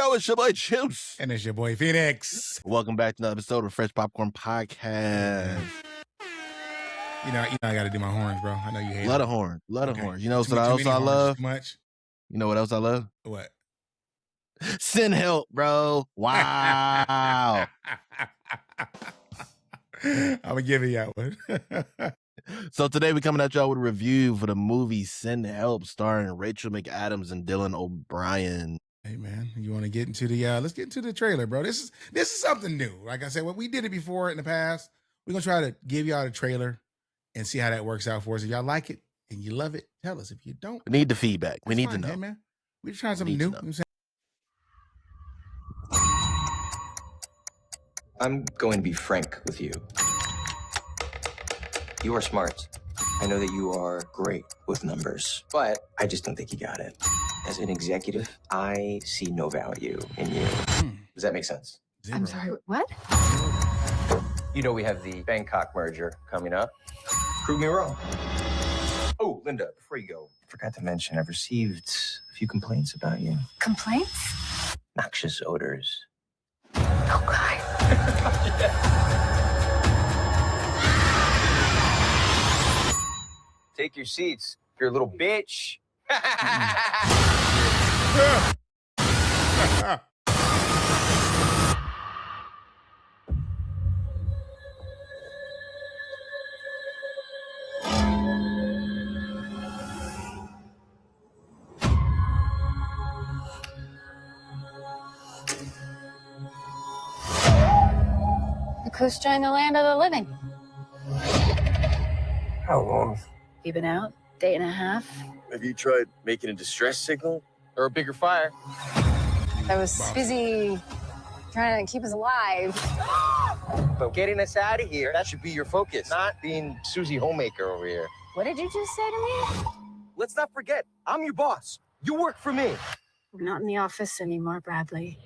yo, it's your boy Juice. And it's your boy FENiX. Welcome back to another episode of Fresh Popcorn Podcast. You know, I got to do my horns, bro. I know you hate Lot it. of horns. Lot of horns. You know what Too else many I horns, love? Too much. You know what else I love? What? Send help, bro. Wow. I'm going to give you that one. So today we're coming at y'all with a review for the movie Send Help, starring Rachel McAdams and Dylan O'Brien. Hey man, you want to get into the let's get into the trailer, bro. This is something new. Like I said, when we did it before in the past, we're gonna try to give y'all the trailer and see how that works out for us. If y'all like it and you love it, tell us. If you don't, We need the feedback. We need to know. Hey man, we're trying something new. I'm going to be frank with you. You are smart. I know that you are great with numbers, but I just don't think you got it. As an executive, I see no value in you. Does that make sense? Zero. I'm sorry, what? You know we have the Bangkok merger coming up. Prove me wrong. Oh, Linda, before you go, I forgot to mention I've received a few complaints about you. Complaints? Noxious odors. Oh, God. Take your seats. You're a little bitch. The coast joined the land of the living. How long? You been out? Day and a half? Have you tried making a distress signal? Or a bigger fire? I was busy trying to keep us alive. But getting us out of here, that should be your focus, not being Susie Homemaker over here. What did you just say to me? Let's not forget, I'm your boss. You work for me. We're not in the office anymore, Bradley.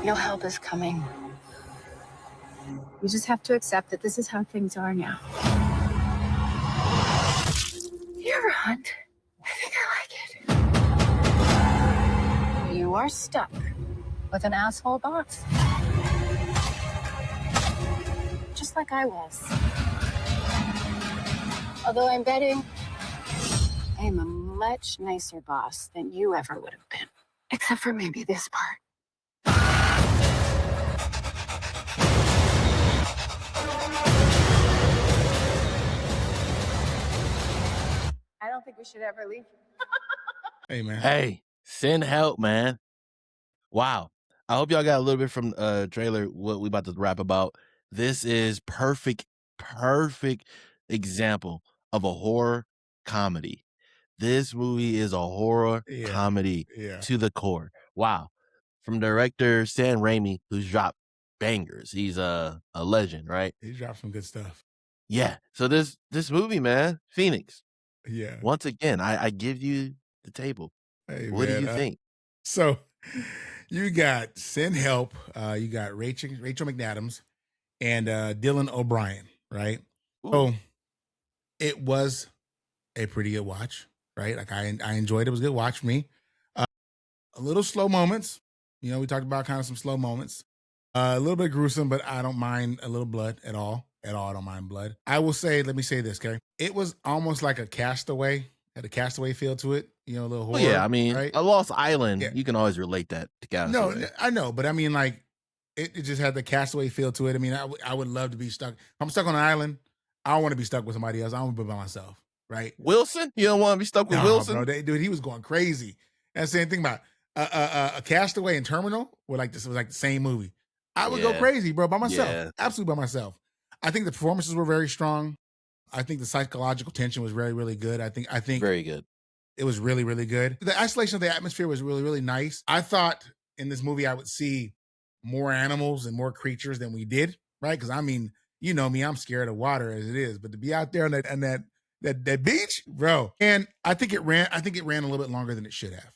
No help is coming. You just have to accept that this is how things are now. You ever hunt? I think I like it. You are stuck with an asshole boss. Just like I was. Although I'm betting I am a much nicer boss than you ever would have been. Except for maybe this part. I don't think we should ever leave. Hey man. Hey, Send Help, man. Wow. I hope y'all got a little bit from trailer what we about to rap about. This is perfect example of a horror comedy. This movie is a horror comedy to the core. Wow. From director Sam Raimi, who's dropped bangers. He's a legend, right? He dropped some good stuff. Yeah. So this movie, man, FENiX. Yeah. Once again, I give you the table. Hey, what man, do you think? So you got Send Help, you got Rachel McAdams and Dylan O'Brien, right? Ooh. So it was a pretty good watch, right? Like I enjoyed it. It was a good watch for me. A little slow moments. You know, we talked about kind of some slow moments. A little bit gruesome, but I don't mind a little blood at all. At all, I don't mind blood. I will say, let me say this, okay? It was almost like a Castaway. Had a Castaway feel to it. You know, a little horror. Well, yeah, I mean, right? a Lost Island, you can always relate that to Castaway. No, I know, but I mean, like, it just had the Castaway feel to it. I mean, I would love to be stuck. If I'm stuck on an island, I don't want to be stuck with somebody else. I want to be by myself, right? Wilson? You don't want to be stuck with Wilson? Bro, dude, he was going crazy. And the same thing about a Castaway and Terminal were like this was like the same movie. I would go crazy, bro, by myself. Absolutely by myself. I think the performances were very strong. I think the psychological tension was very, really good. I think very good. It was really, really good. The isolation of the atmosphere was really, really nice. I thought in this movie I would see more animals and more creatures than we did, right? Because I mean, you know me, I'm scared of water as it is, but to be out there on that beach, bro. And I think it ran a little bit longer than it should have.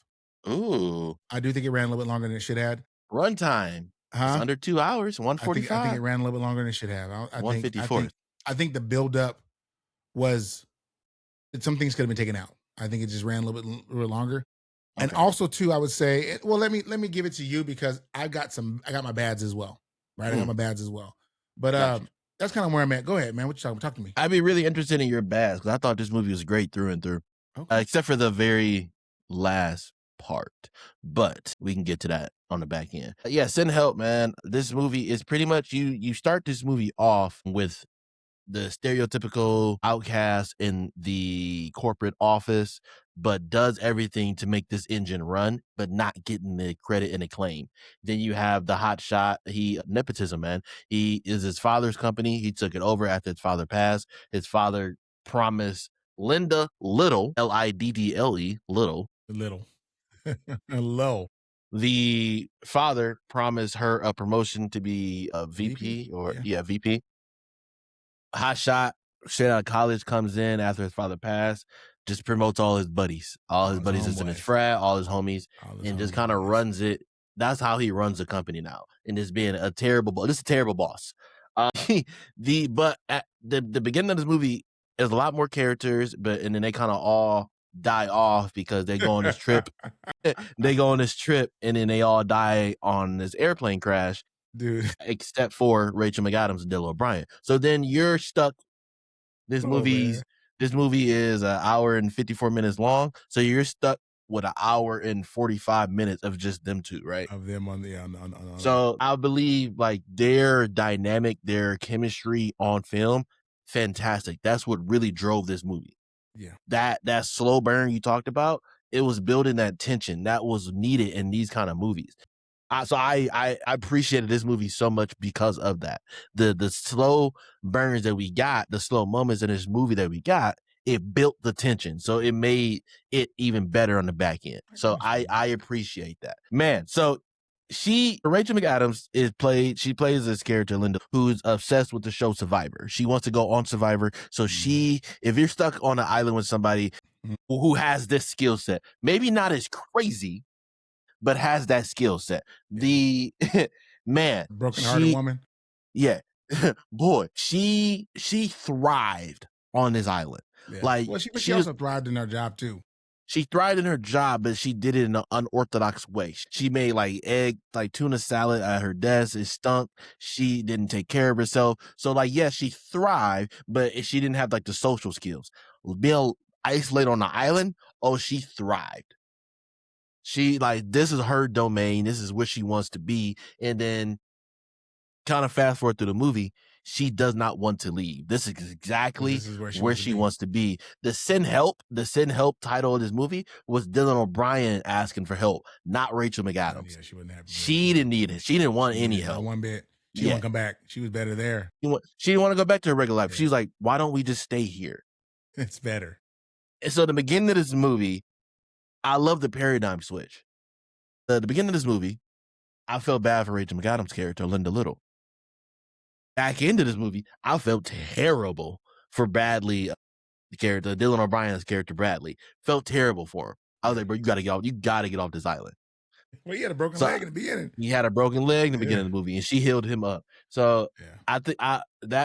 Ooh. I do think it ran a little bit longer than it should have. Runtime. It's under 2 hours, 145. I think it ran a little bit longer than it should have. 154. I think the buildup was, some things could have been taken out. I think it just ran a little bit longer. And also too, I would say, well, let me give it to you because I got my bads as well, right? I got my bads as well. But Gotcha. that's kind of where I'm at. Go ahead, man. What you talking? Talk to me. I'd be really interested in your bads because I thought this movie was great through and through, except for the very last part. But we can get to that on the back end. Yeah, send help, man. This movie is pretty much you start this movie off with the stereotypical outcast in the corporate office, but does everything to make this engine run, but not getting the credit and acclaim. Then you have the hot shot. Nepotism, man. He is his father's company. He took it over after his father passed. His father promised Linda Little, Liddle, Little. Low. The father promised her a promotion to be a VP VP. Hot shot, straight out of college, comes in after his father passed, just promotes all his buddies. All his buddies is in his frat, all his homies, and just kind of runs it. That's how he runs the company now. And just being a terrible boss. This is a terrible boss. But at the beginning of this movie, there's a lot more characters, and then they kind of all die off because they go on this trip. They go on this trip, and then they all die on this airplane crash. Dude, except for Rachel McAdams and Dylan O'Brien. So then you're stuck. This movie is an hour and 54 minutes long. So you're stuck with an hour and 45 minutes of just them two, right? Of them on. So I believe like their dynamic, their chemistry on film, fantastic. That's what really drove this movie. Yeah. That slow burn you talked about, it was building that tension that was needed in these kind of movies. So I appreciated this movie so much because of that. The slow burns that we got, the slow moments in this movie that we got, it built the tension. So it made it even better on the back end. So I appreciate that. Man, so Rachel McAdams she plays this character, Linda, who's obsessed with the show Survivor. She wants to go on Survivor. So if you're stuck on an island with somebody who has this skill set, maybe not as crazy, but has that skill set. The man, broken-hearted woman. Yeah, boy, she thrived on this island. Yeah. Like, she also thrived in her job too. She thrived in her job, but she did it in an unorthodox way. She made tuna salad at her desk. It stunk. She didn't take care of herself. So she thrived, but she didn't have the social skills. Being isolated on the island, she thrived. She this is her domain. This is where she wants to be. And then kind of fast forward through the movie, she does not want to leave. This is exactly where she wants to be. The send help title of this movie was Dylan O'Brien asking for help, not Rachel McAdams. Yeah, she wouldn't have. She didn't need it. She didn't want any help. Not one bit. She didn't want to come back. She was better there. She didn't want to go back to her regular life. Yeah. She was like, why don't we just stay here? It's better. And so the beginning of this movie, I love the paradigm switch. The beginning of this movie, I felt bad for Rachel McAdams' character, Linda Little. Back into this movie, I felt terrible for Bradley, the character, Dylan O'Brien's character, Bradley. Felt terrible for him. I was like, bro, you gotta get off this island. Well, he had a broken leg in the beginning. He had a broken leg in the beginning of the movie, and she healed him up. So I think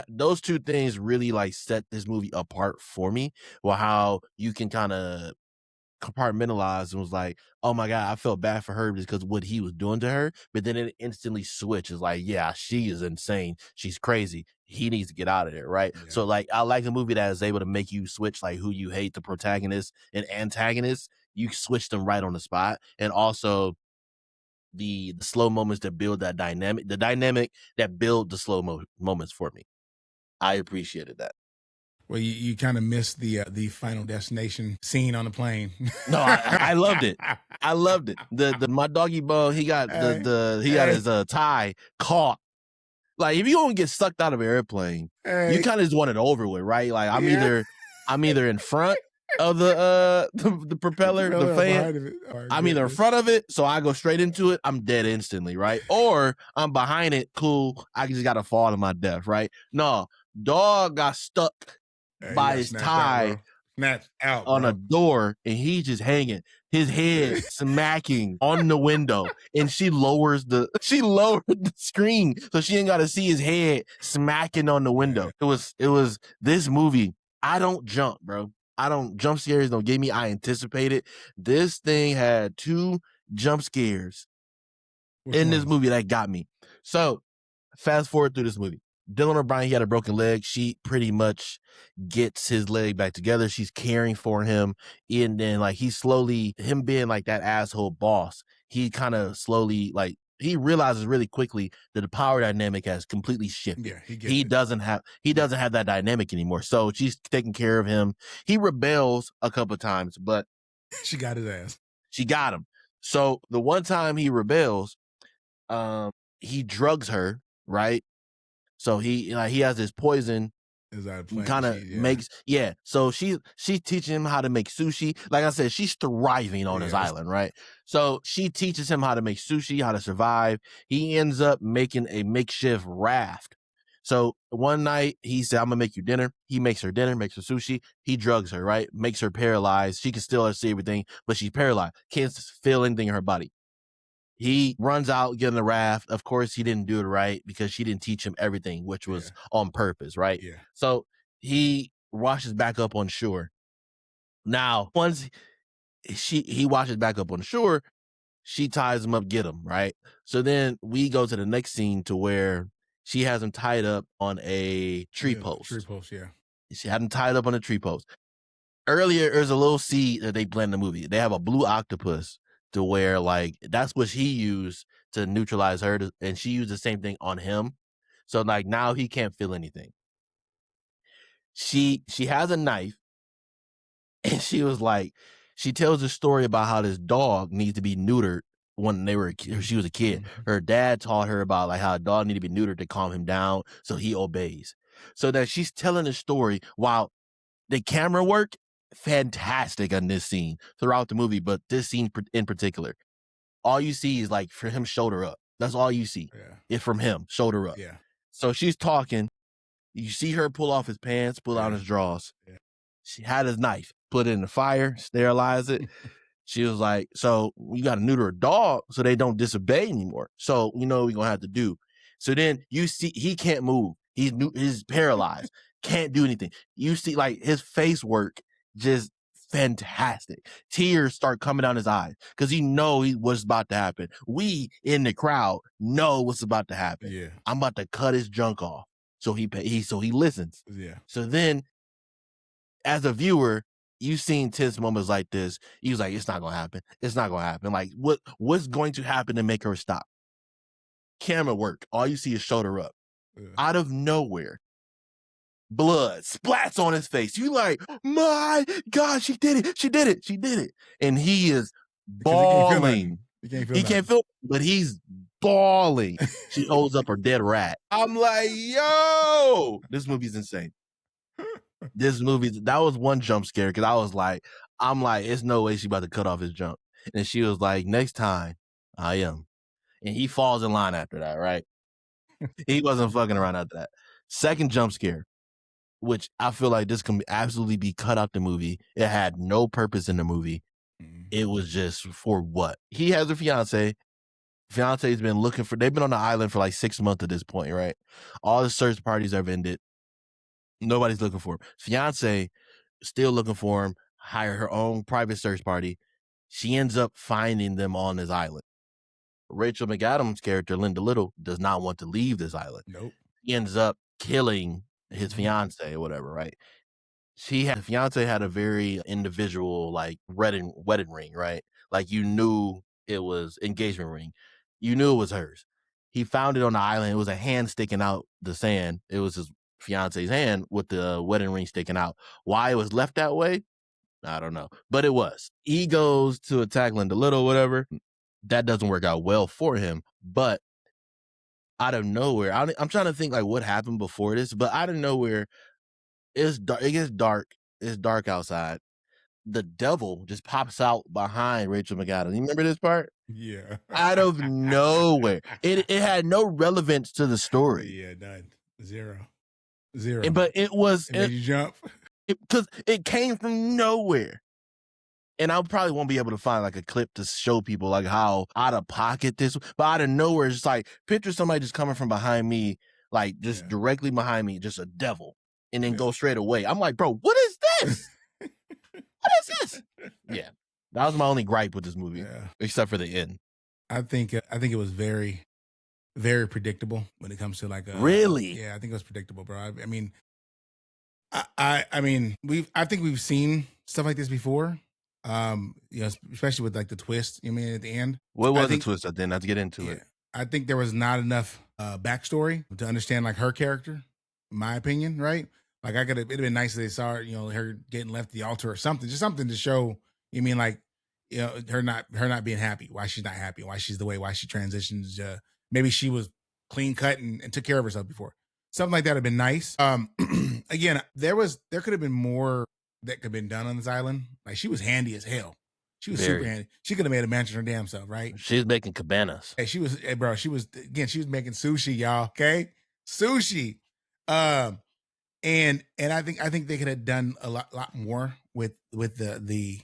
those two things really set this movie apart for me. Well, how you can kind of compartmentalized and was like, oh my God, I felt bad for her because what he was doing to her. But then it instantly switches yeah, she is insane. She's crazy. He needs to get out of there, right? Yeah. So I like a movie that is able to make you switch who you hate, the protagonist and antagonist. You switch them right on the spot. And also the slow moments that build that dynamic, the dynamic that build the slow moments for me. I appreciated that. Well, you kind of missed the Final Destination scene on the plane. No, I loved it. I loved it. My doggy bone, he got his tie caught. If you don't get sucked out of an airplane, you kind of just want it over with, right? I'm either in front of the propeller, the fan. I'm either in front of it, so I go straight into it. I'm dead instantly, right? Or I'm behind it. Cool. I just got to fall to my death, right? No, dog got stuck by his tie out on a door, and he's just hanging, his head smacking on the window, and she lowered the screen so she ain't got to see his head smacking on the window. It was this movie. I don't jump, bro. jump scares don't get me. I anticipate it. This thing had 2 jump scares in this movie that got me. So fast forward through this movie. Dylan O'Brien, he had a broken leg. She pretty much gets his leg back together. She's caring for him. And then like he slowly, him being like that asshole boss, he kind of slowly like he realizes really quickly that the power dynamic has completely shifted. Yeah, he doesn't have that dynamic anymore. So she's taking care of him. He rebels a couple of times, but she got his ass. She got him. So the one time he rebels, he drugs her, right? So he has this poison. Kind of makes So she's teaching him how to make sushi. Like I said, she's thriving on his island, right? So she teaches him how to make sushi, how to survive. He ends up making a makeshift raft. So one night he said, "I'm gonna make you dinner." He makes her dinner, makes her sushi. He drugs her, right? Makes her paralyzed. She can still see everything, but she's paralyzed. Can't feel anything in her body. He runs out, getting the raft. Of course, he didn't do it right because she didn't teach him everything, which was on purpose, right? Yeah. So he washes back up on shore. Now, once he washes back up on shore, she ties him up, get him, right? So then we go to the next scene to where she has him tied up on a tree post. Tree post, yeah. She had him tied up on a tree post. Earlier, there's a little seed that they blend in the movie. They have a blue octopus to where like that's what he used to neutralize her, and she used the same thing on him. So like now he can't feel anything. She has a knife, and she was like, she tells a story about how this dog needs to be neutered when she was a kid. Her dad taught her about like how a dog needed to be neutered to calm him down, so he obeys. So that she's telling the story while the camera work fantastic on this scene throughout the movie, but this scene in particular, all you see is like for him shoulder up. That's all you see. It's from him shoulder up. Yeah. So she's talking. You see her pull off his pants, pull out his drawers. Yeah. She had his knife, put it in the fire, sterilize it. She was like, "So you got to neuter a dog so they don't disobey anymore. So you know what we're gonna have to do." So then you see he can't move. He's paralyzed, can't do anything. You see like his face work just fantastic. Tears start coming down his eyes because he know what's about to happen. We in the crowd know what's about to happen. Yeah. I'm about to cut his junk off. So he listens. Yeah. So then, as a viewer, you've seen tense moments like this. He was like, "It's not gonna happen. It's not gonna happen." Like, what's going to happen to make her stop? Camera work. All you see is shoulder up. Out of nowhere, blood splats on his face. You like, my God, she did it. She did it. She did it. And he is bawling. He can't feel, but he's bawling. She holds up her dead rat. I'm like, yo, this movie's insane. That was one jump scare because I'm like, it's no way she about to cut off his jump. And she was like, "Next time, I am." And he falls in line after that, right? He wasn't fucking around after that. Second jump scare, which I feel like this can absolutely be cut out the movie. It had no purpose in the movie. It was just for what? He has a fiance. Fiance's been looking for, they've been on the island for like 6 months at this point, right? All the search parties have ended. Nobody's looking for him. Fiance still looking for him, hire her own private search party. She ends up finding them on this island. Rachel McAdams' character, Linda Little, does not want to leave this island. Nope. He ends up killing his fiance or whatever, right? The fiance had a very individual, like, wedding ring, right? Like, you knew it was engagement ring. You knew it was hers. He found it on the island. It was a hand sticking out the sand. It was his fiance's hand with the wedding ring sticking out. Why it was left that way, I don't know. But it was. He goes to attack Linda Little, whatever. That doesn't work out well for him. But out of nowhere, I'm trying to think like what happened before this, but out of nowhere, it's dark. It gets dark. It's dark outside. The devil just pops out behind Rachel McAdams. You remember this part? Yeah. Out of nowhere. It had no relevance to the story. Yeah, none. Zero. But it made you jump. Because it came from nowhere. And I probably won't be able to find like a clip to show people like how out of pocket this, but out of nowhere, it's just like, picture somebody just coming from behind me, like just directly behind me, just a devil, and then go straight away. I'm like, bro, what is this? what is this? Yeah, that was my only gripe with this movie, except for the end. I think it was very, very predictable when it comes to like really. Yeah, I think it was predictable, bro. I mean, I mean, I think we've seen stuff like this before. You know, especially with like the twist. You mean at the end? What was the twist at the end? Let's get into it. I think there was not enough backstory to understand like her character, in my opinion, right? Like it'd have been nice if they saw her, you know, her getting left the altar or something, just something to show. You mean like, you know, her not being happy, why she's not happy, why she's the way, why she transitions. Maybe she was clean cut and took care of herself before. Something like that would have been nice. Again, there could have been more that could have been done on this island. Like she was handy as hell. She was super handy. She could have made a mansion her damn self, right? She's making cabanas. Hey, she was making sushi, y'all. Okay, sushi. And I think they could have done a lot more with the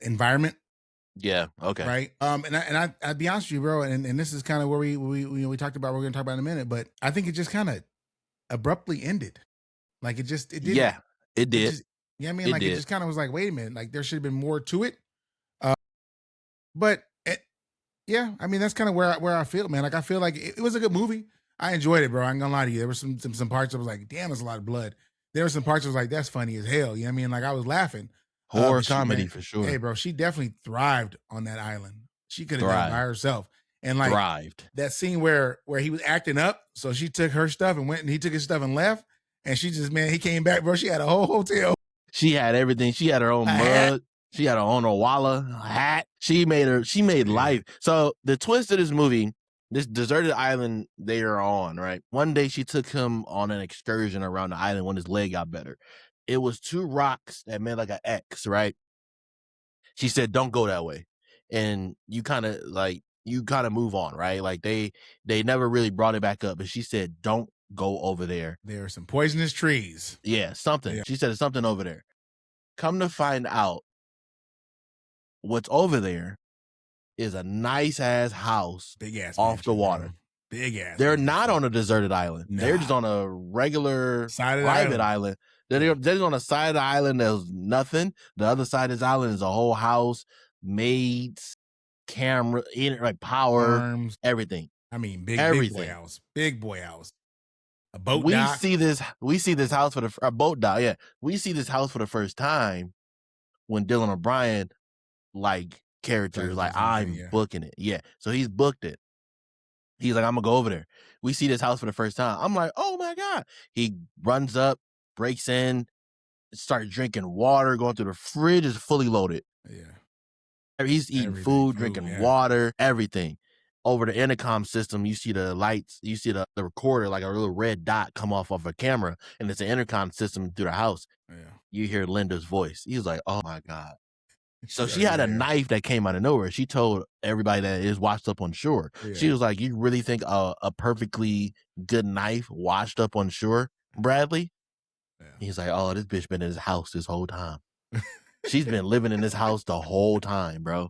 environment. Yeah. Okay. Right. And I'd be honest with you, bro. And this is kind of where we talked about. We're going to talk about in a minute, but I think it just kind of abruptly ended. Like it did. Yeah, it did. I mean, like it just kind of was like, wait a minute, like there should have been more to it. But yeah, I mean that's kind of where I feel, man. Like I feel like it was a good movie. I enjoyed it, bro. I ain't gonna lie to you. There were some parts I was like, damn, there's a lot of blood. There were some parts I was like, that's funny as hell. You know what I mean? Like I was laughing. Horror comedy for sure. Hey, bro, she definitely thrived on that island. She could have done it by herself. And like that scene where he was acting up, so she took her stuff and went, and he took his stuff and left. And she just, man, he came back, bro. She had a whole hotel. She had everything. She had her own mug. She had her own Owala hat. She made life. So the twist of this movie, this deserted island they are on, right? One day she took him on an excursion around the island when his leg got better. It was two rocks that made like an X, right? She said, don't go that way. And you kind of move on, right? Like they never really brought it back up. But she said, don't go over there. There are some poisonous trees. Yeah, something. Yeah. She said it's something over there. Come to find out, what's over there is a nice ass house, big ass off the water. Big ass. They're not on a deserted island. Nah. They're just on a regular private island. They're just on the side of the island. There's nothing. The other side of this island is a whole house, maids, camera, like power, arms, everything. I mean, big boy house. Big boy house. A boat dock. We see this house for a boat dock. Yeah, we see this house for the first time when Dylan O'Brien, like characters, like I'm booking it. Yeah, so he's booked it. He's like, I'm gonna go over there. We see this house for the first time. I'm like, oh my God. He runs up, breaks in, starts drinking water, going through the fridge is fully loaded. Yeah. He's eating food, drinking water, everything. Over the intercom system, you see the lights, you see the recorder, like a little red dot come off of a camera, and it's an intercom system through the house. Yeah. You hear Linda's voice. He was like, oh my God. So she had a knife that came out of nowhere. She told everybody that is washed up on shore. Yeah. She was like, you really think a perfectly good knife washed up on shore, Bradley? Yeah. He's like, oh, this bitch been in his house this whole time. She's been living in this house the whole time, bro.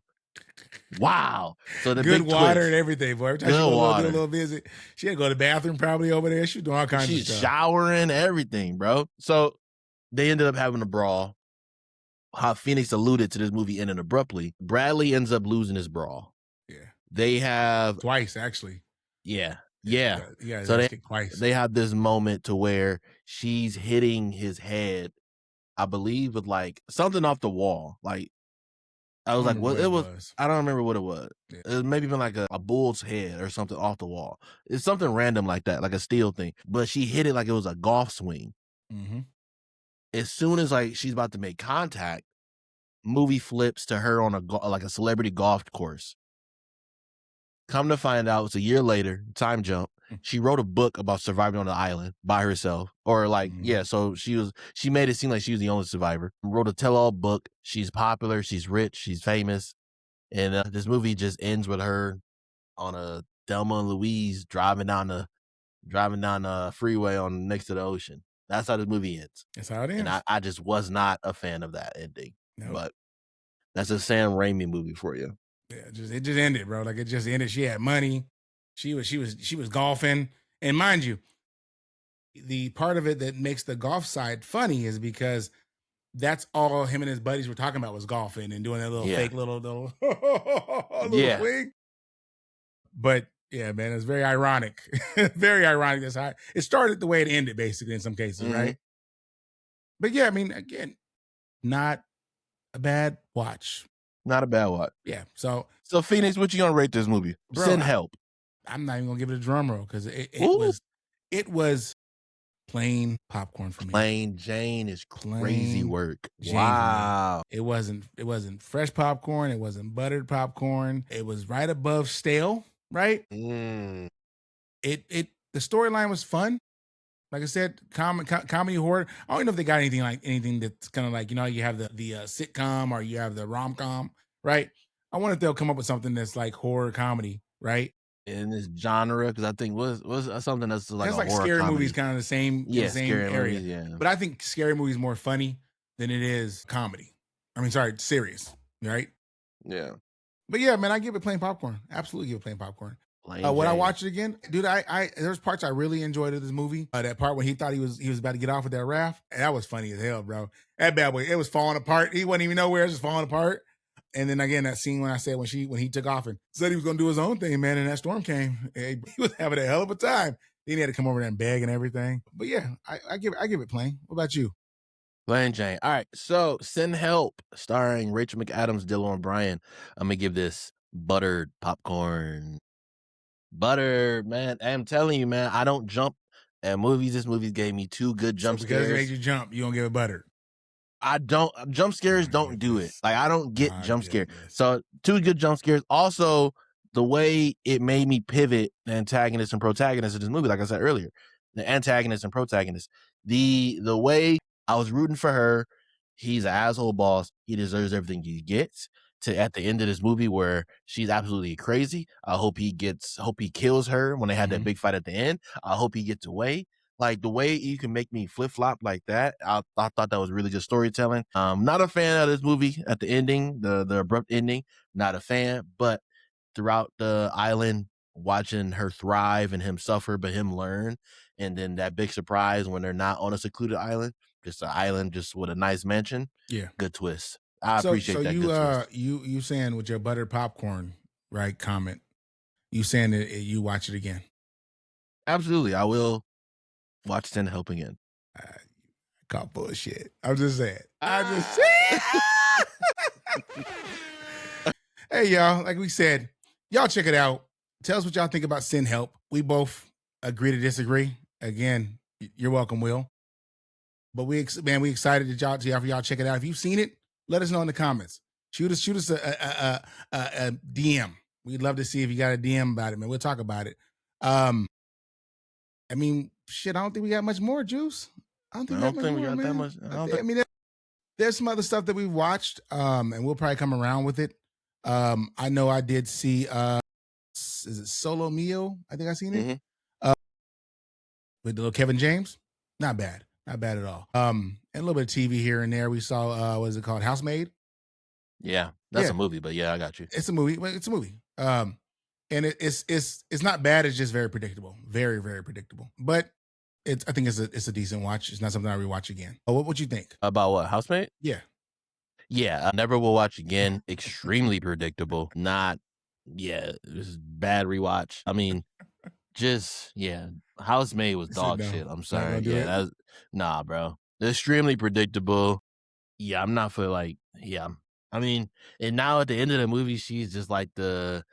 Wow. So the good big water twist, and everything, boy. Every time she do a little visit, she had to go to the bathroom probably over there. She was doing all kinds of stuff. She's showering, everything, bro. So they ended up having a brawl. How FENiX alluded to this movie ending abruptly. Bradley ends up losing his brawl. Yeah. They have twice, actually. Yeah. So they have this moment to where she's hitting his head, I believe, with like something off the wall. Like I was like, what it was? I don't remember what it was. Yeah. It was maybe even like a bull's head or something off the wall. It's something random like that, like a steel thing. But she hit it like it was a golf swing. Mm-hmm. As soon as like she's about to make contact, movie flips to her on a celebrity golf course. Come to find out, it's a year later, time jump. She wrote a book about surviving on the island by herself, or like, so she made it seem like she was the only survivor. Wrote a tell-all book. She's popular, she's rich, she's famous. And this movie just ends with her on a Thelma and Louise driving down the freeway on next to the ocean. That's how this movie ends. That's how it ends. And I just was not a fan of that ending. Nope. But that's a Sam Raimi movie for you. Yeah, it just ended, bro. Like it just ended. She had money. She was golfing. And mind you, the part of it that makes the golf side funny is because that's all him and his buddies were talking about was golfing and doing that little fake little Yeah. swing. But yeah, man, it's very ironic. Very ironic. That's how it started the way it ended, basically, in some cases, right? But yeah, I mean, again, not a bad watch. Not a bad watch. Yeah. So FENiX, what you gonna rate this movie? Bro, Send help. I'm not even gonna give it a drum roll because it was plain popcorn for me. Plain Jane is crazy work. Wow. It wasn't fresh popcorn. It wasn't buttered popcorn. It was right above stale, right? Mm. The storyline was fun. Like I said, comedy horror. I don't know if they got anything that's kind of like, you have the sitcom or you have the rom-com, right? I wonder if they'll come up with something that's like horror comedy, right? In this genre, because I think was something that's like that's a like horror scary comedy. movies, kind of the same area. Movies, but I think scary movies more funny than it is comedy. I mean, sorry, serious, right? Yeah. But yeah, man, I give it plain popcorn. Absolutely give it plain popcorn. When I watch it again, dude, there's parts I really enjoyed of this movie. That part when he thought he was about to get off with that raft, that was funny as hell, bro. That bad boy, it was falling apart. He wasn't even nowhere, it was just falling apart. And then again, that scene when I said when he took off and said he was gonna do his own thing, man, and that storm came, he was having a hell of a time. Then he had to come over there and beg and everything. But yeah, I give it plain. What about you? Plain Jane. All right, so Send Help, starring Rachel McAdams, Dylan O'Brien. I'm gonna give this buttered popcorn. Butter, man. I'm telling you, man, I don't jump at movies. This movie gave me 2 good jump scares. Because it made you jump, you don't give it buttered. I don't. Jump scares don't do it. Like, I don't get jump scared. So 2 good jump scares. Also, the way it made me pivot the antagonist and protagonist of this movie, like I said earlier, the antagonist and protagonist, the way I was rooting for her. He's an asshole boss. He deserves everything he gets. To at the end of this movie where she's absolutely crazy. I hope he kills her when they had that big fight at the end. I hope he gets away. Like, the way you can make me flip flop like that, I thought that was really good storytelling. Not a fan of this movie at the ending, the abrupt ending. Not a fan, but throughout the island, watching her thrive and him suffer, but him learn, and then that big surprise when they're not on a secluded island, just an island, just with a nice mansion. Yeah, good twist. I appreciate that. So you saying with your buttered popcorn, right? Comment. You saying that you watch it again? Absolutely, I will watch Send Help again. Call bullshit. I'm just saying. Hey, y'all. Like we said, y'all check it out. Tell us what y'all think about Send Help. We both agree to disagree. Again, you're welcome, Will. But we excited that y'all check it out. If you've seen it, let us know in the comments. Shoot us a DM. We'd love to see if you got a DM about it, man. We'll talk about it. I mean, shit, I don't think we got much more, Juice. I don't think we got that much. I mean, there's some other stuff that we've watched, and we'll probably come around with it. I know I did see, is it Solo Mio? I think I seen it. With the little Kevin James. Not bad at all. And a little bit of TV here and there. We saw, what is it called? Housemaid. Yeah, that's a movie, but yeah, I got you. It's a movie. And it's not bad. It's just very predictable. Very, very predictable. But I think it's a decent watch. It's not something I rewatch again. Oh, what you think about what? Housemaid? Yeah. I never will watch again. Extremely predictable. This is bad rewatch. I mean, Housemaid was dog shit. I'm sorry. Nah, bro. Extremely predictable. Yeah, I'm not for I mean, and now at the end of the movie, she's just like the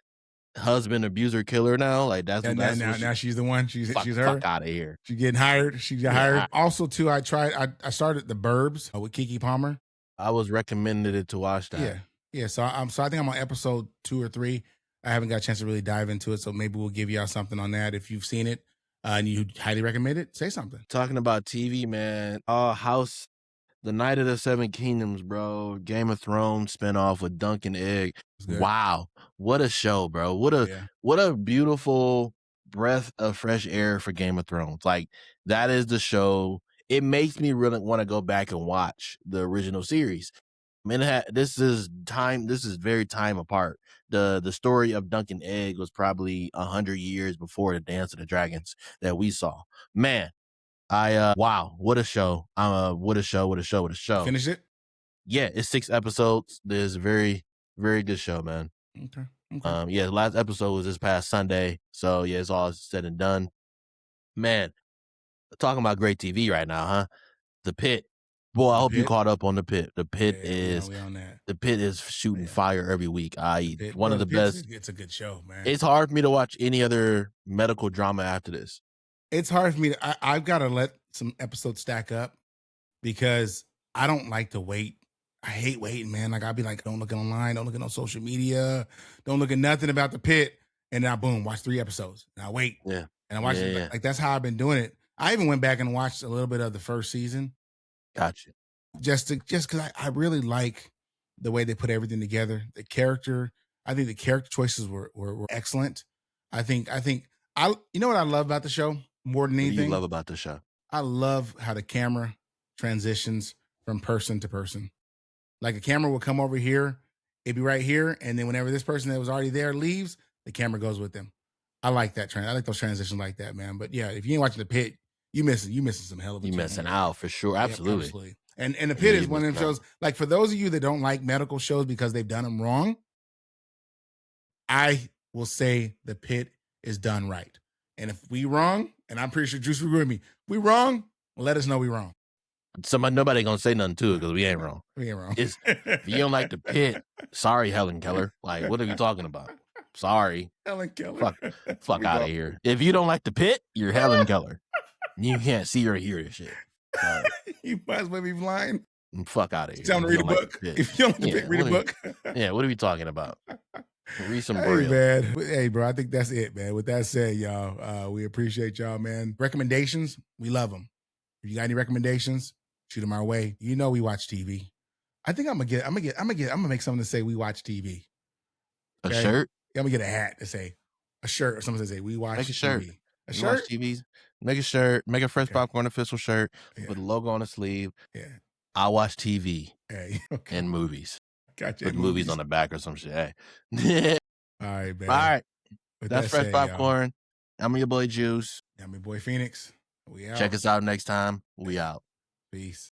husband abuser killer now. Like now she's the one. She's her. Fuck out of here. She's getting hired. She got hired. Also, too, I started The Burbs with Keke Palmer. I was recommended to watch that. Yeah. So I think I'm on episode 2 or 3. I haven't got a chance to really dive into it, so maybe we'll give y'all something on that. If you've seen it and you highly recommend it, say something. Talking about TV, man. House, The Night of the Seven Kingdoms, bro. Game of Thrones spinoff with Duncan Egg. Wow, what a show, bro. What a beautiful breath of fresh air for Game of Thrones. Like, that is the show. It makes me really want to go back and watch the original series. I mean, this is very time apart. The story of Duncan Egg was probably 100 years before the Dance of the Dragons that we saw. Man, wow, what a show. What a show. Finished it? Yeah, it's 6 episodes. There's a very, very good show, man. Okay. Yeah, the last episode was this past Sunday. So yeah, it's all said and done. Man, talking about great TV right now, huh? The Pit. Boy, I hope you caught up on The Pit. The Pit we on that. The Pit is shooting fire every week. One of the best. It's a good show, man. It's hard for me to watch any other medical drama after this. It's hard for me to. I've got to let some episodes stack up because I don't like to wait. I hate waiting, man. Like, I'll be like, don't look online, don't look at no social media, don't look at nothing about The Pit. And now, boom, watch 3 episodes. Now, wait. Yeah. And I watch it. Like, that's how I've been doing it. I even went back and watched a little bit of the first season. Gotcha. Just because I really like the way they put everything together. The character, I think the character choices were excellent. I think you know what I love about the show more than anything? What do you love about the show? I love how the camera transitions from person to person. Like, a camera will come over here, it'd be right here, and then whenever this person that was already there leaves, the camera goes with them. I like that trend. I like those transitions like that, man. But yeah, if you ain't watching The Pit, you missing some hell of a. You missing out for sure. Absolutely. Yeah, absolutely. And The Pit is one of them shows. Like, for those of you that don't like medical shows because they've done them wrong, I will say The Pit is done right. And if we wrong, and I'm pretty sure Juice will agree with me, we wrong, let us know we wrong. Nobody gonna say nothing to it because we ain't wrong. We ain't wrong. If you don't like The Pit, sorry, Helen Keller. Like, what are you talking about? Sorry, Helen Keller. Fuck out of here. If you don't like The Pit, you're Helen Keller. You can't see or hear this shit. Sorry. You might as well be blind. Fuck out of here. Tell them to read a book. If you don't like The Pit, read a book. Yeah, what are we talking about? Read some Hey, man. Hey, bro, I think that's it, man. With that said, y'all, we appreciate y'all, man. Recommendations, we love them. If you got any recommendations, shoot them our way. You know we watch TV. I think I'm gonna make something to say we watch TV. Okay? A shirt? Yeah, I'm gonna get a hat to say a shirt or something to say we watch make a shirt. TV. A you shirt? Watch TVs. Make a shirt. Make a Fresh Popcorn official shirt. Put a logo on the sleeve. Yeah. I watch TV okay. and movies. Gotcha. Put movies on the back or some shit. Hey. All right, man. All right. With That's Fresh Popcorn. I'm your boy Juice. I'm your boy FENiX. We out. Check us out next time. We out. Peace.